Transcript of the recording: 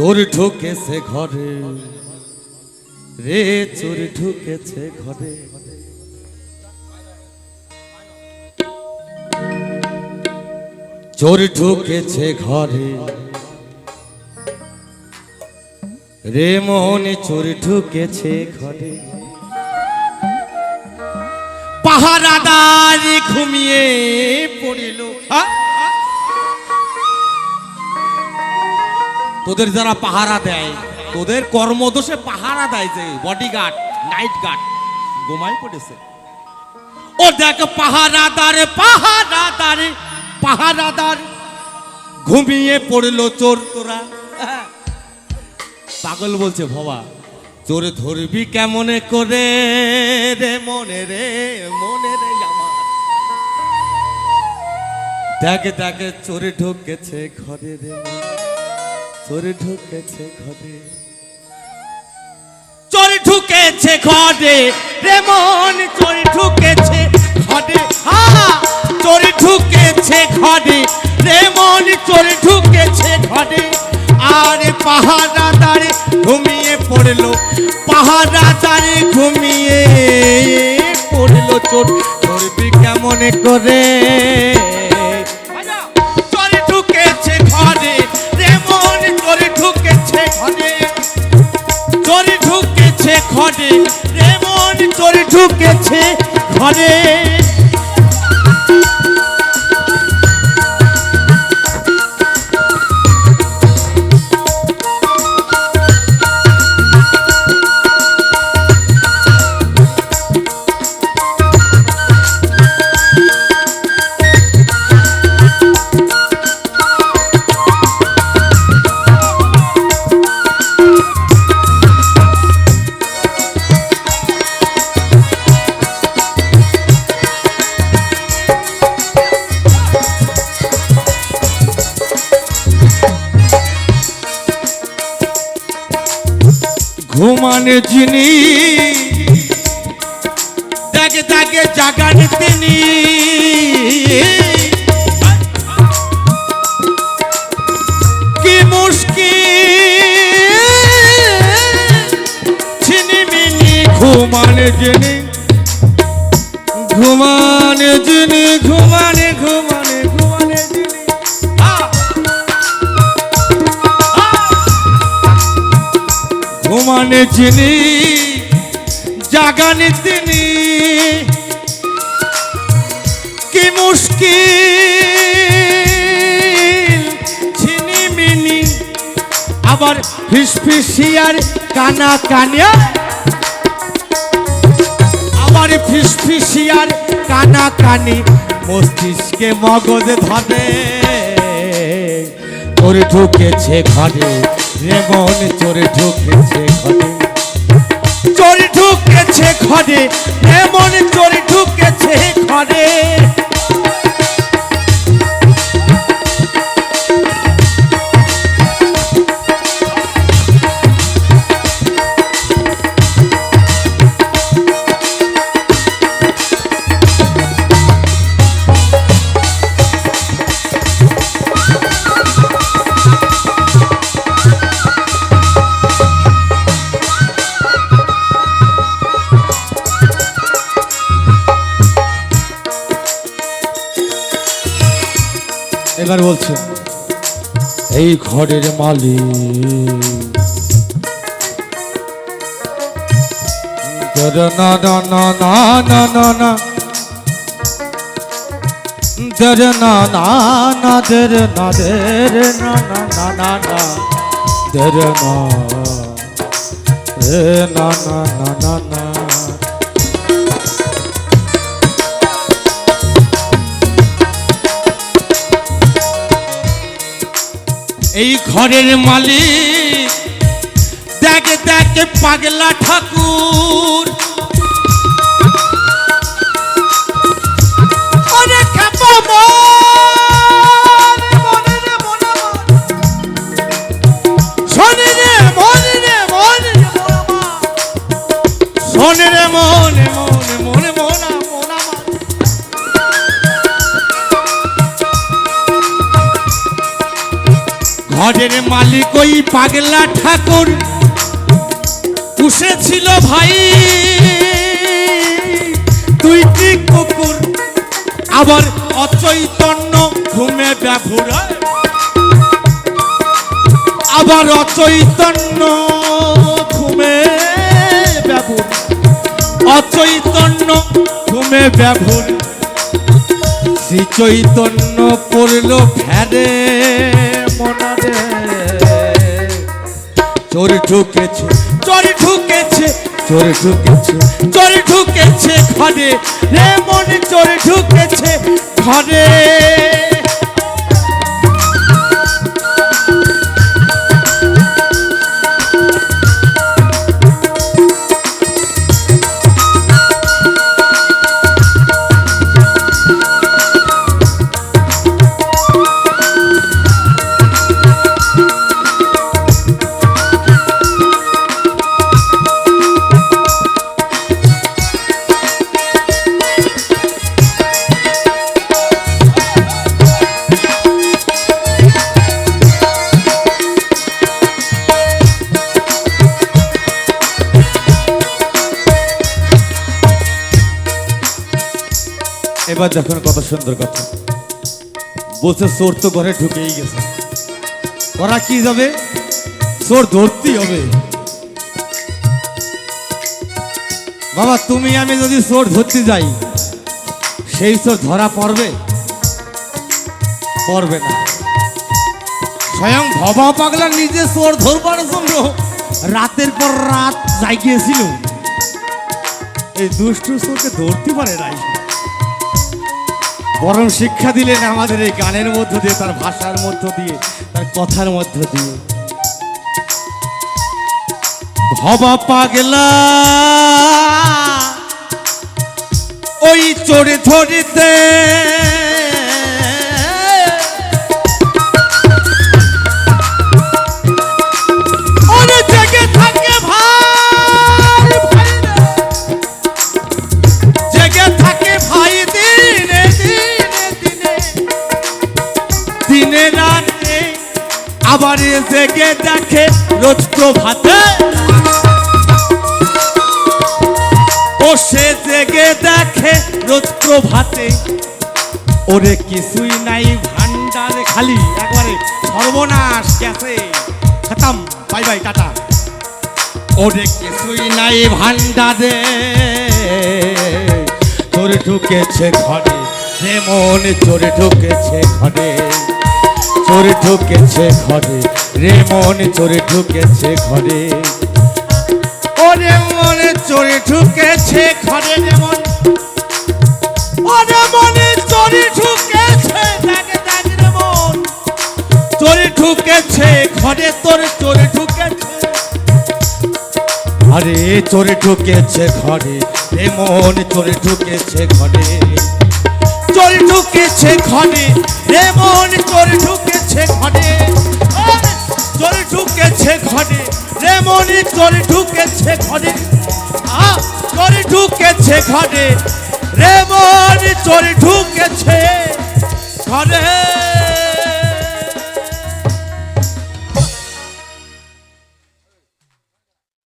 চোর ঢুকেছে ঘরে রে, চোর ঢুকেছে ঘরে। চোর ঢুকেছে ঘরে রে মন, চোর ঢুকেছে ঘরে। পাহারাদার ঘুমিয়ে পড়িল। তোদের যারা পাহারা দেয়, তোদের কর্মদোষে পাহারা দেয়, যে বডিগার্ড, নাইট গার্ড ঘুমাই পড়েছে। ও দেখ পাহারাদার, পাহারাদার, পাহারাদার ঘুমিয়ে পড়লো চোর। তোরা পাগল বলছে বাবা, চোর ধরবি কেমনে করে রে মনে রে, মনে রে আমার। দেখে দেখে চোর ঢুকেছে ঘরে রে, চোর ঢুকেছে ঘরে। চোর ঢুকেছে ঘরে রে মন, চোর ঢুকেছে ঘরে। চোর ঢুকেছে ঘরে রে মন, চোর ঢুকেছে ঘরে। আর পাহারাদার ঘুমিয়ে পড়লো, পাহারাদার ঘুমিয়ে পড়লো। চোর ধরবি কেমন করে, চোর ঢুকেছে ঘরে রে মন, চোর ঢুকেছে ঘরে। চোর ঢুকেছে ঘরে রে মন, চোর ঢুকেছে ঘরে। ঘুমানে যিনি দেখে দেখে জাগান তিনি। কি মুশকিল ছিনিমিনি ঘুমানে যিনি, ঘুমানে যিনি, ঘুমানে ঘুমানে ঘুমানে যিনি। ঘুমানে যিনি জাগানে তিনি। কি মুশকিল ছিনিমিনি, আবার ফিসফিসিয়ার কানা কানিয়া, আবার ফিসফিসিয়ার কানা কানি মস্তিষ্কে মগজ ধরে। চোর ঢুকেছে ঘরে রে মন, চোর ঢুকেছে ঘরে। চোর ঢুকেছে ঘরে রে মন, চোর ঢুকেছে ঘরে। এবার বলছে এই ঘরের মালিক, না না না না না না না, দের না না না, দের না, দের না না না না না, দের না রে না না না না না। এই ঘরের মালিক দেখে দেখে পাগলা ঠাকুর। মনে রে মনে মনে মনে মনা মনা, ঘরের মালিক ওই পাগলা ঠাকুর পুষেছিল ভাই দুইটি কুকুর, আবার অচৈতন্য ঘুমে ব্যাঘুর, আবার অচৈতন্য ঘুমে ব্যাঘুর, অচৈতন্য ঘুমে ব্যাঘুর। শ্রী চৈতন্য পড়ল ফেরে মনারে, চোর ঢুকেছে চোর ঢুকেছে চোর ঢুকেছে চোর ঢুকেছে ঘরে রে মনে, চোর ঢুকেছে ঘরে। এবার যখন কত সুন্দর কথা বলছে, চোর তো ঘরে ঢুকেই গেছে, ওরা কি যাবে, চোর ধরতেই হবে। বাবা তুমি আমি যদি চোর ধরতে যাই, সেই চোর ধরা পড়বে? পড়বে না। স্বয়ং ভবা পাগলা নিজে চোর ধরবার জন্য রাতের পর রাত জাগিয়েছিল, এই দুষ্টু চোরকে ধরতে পারে নাই। বরং শিক্ষা দিলেন আমাদের এই গানের মধ্য দিয়ে, তার ভাষার মধ্য দিয়ে, তার কথার মধ্য দিয়ে। ভবা পাগলা ওই চোরে ধরিতে জেগে থাকে ভাই, জেগে থাকে ভাই দিনে দিনে দিনে দিনে রাতে, আবার জেগে দেখে রোজ প্রভাতে, সে জেগে দেখে রোজ প্রভাতে, ওরে কিছুই নাই ভান্ডারে, খালি একবারে সর্বনাশ গেছে, খতম, বাই বাই টাটা। ওরে কিছুই নাই ভান্ডারে, চোরে ঢুকেছে ঘরে রে মন, চোরে ঢুকেছে ঘরে, চোরে ঢুকেছে ঘরে রে মন, চোরে ঢুকেছে ঘরে। ওরে মনে চোরে ঢুকেছে ঘরে রে মন, ওরে মনে চোরে ঢুকেছে, দেখে দেখ রে মন, চোরে ঢুকেছে ঘরে তোর, চোরে ঢুকেছে আরে চোরে ঢুকেছে ঘরে রে মন, চোরে ঢুকেছে ঘরে, চোরে ঢুকেছে ঘরে রে মন, চোরে ঢুকেছে ঘরে, চোরে ঢুকেছে ঘরে রে মনি, চোরে ঢুকেছে ঘরে, চোরে ঢুকেছে ঘরে রে মনি, চোরে ঢুকেছে ঘরে।